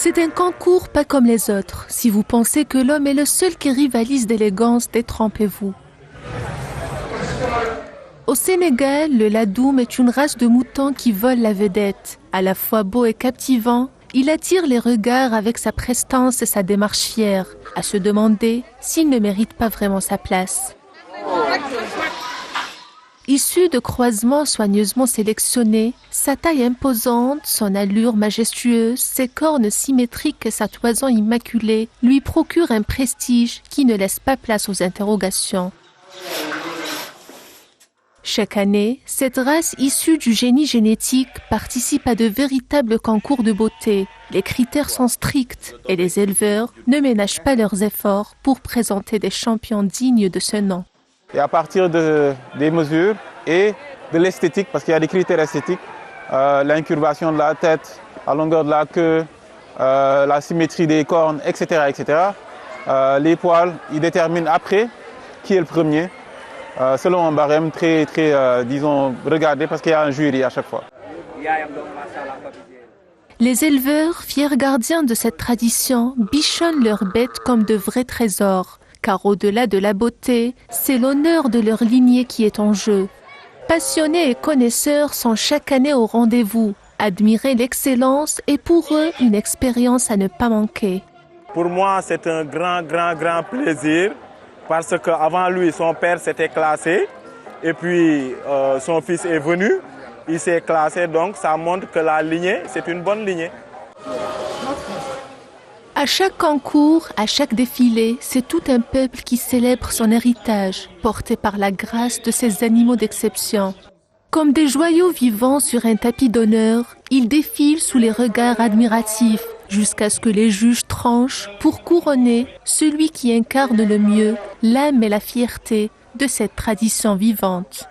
C'est un concours pas comme les autres. Si vous pensez que l'homme est le seul qui rivalise d'élégance, détrompez-vous. Au Sénégal, le ladoum est une race de moutons qui vole la vedette. À la fois beau et captivant, il attire les regards avec sa prestance et sa démarche fière, à se demander s'il ne mérite pas vraiment sa place. Issu de croisements soigneusement sélectionnés, sa taille imposante, son allure majestueuse, ses cornes symétriques et sa toison immaculée lui procurent un prestige qui ne laisse pas place aux interrogations. Chaque année, cette race issue du génie génétique participe à de véritables concours de beauté. Les critères sont stricts et les éleveurs ne ménagent pas leurs efforts pour présenter des champions dignes de ce nom. Et à partir des mesures et de l'esthétique, parce qu'il y a des critères esthétiques, l'incurvation de la tête, la longueur de la queue, la symétrie des cornes, etc., les poils, ils déterminent après qui est le premier, selon un barème très disons, regardé, parce qu'il y a un jury à chaque fois. Les éleveurs, fiers gardiens de cette tradition, bichonnent leurs bêtes comme de vrais trésors. Car au-delà de la beauté, c'est l'honneur de leur lignée qui est en jeu. Passionnés et connaisseurs sont chaque année au rendez-vous. Admirer l'excellence est pour eux une expérience à ne pas manquer. Pour moi, c'est un grand plaisir parce qu'avant lui, son père s'était classé et puis son fils est venu, il s'est classé, donc ça montre que la lignée, c'est une bonne lignée. À chaque concours, à chaque défilé, c'est tout un peuple qui célèbre son héritage, porté par la grâce de ces animaux d'exception. Comme des joyaux vivants sur un tapis d'honneur, ils défilent sous les regards admiratifs, jusqu'à ce que les juges tranchent pour couronner celui qui incarne le mieux l'âme et la fierté de cette tradition vivante.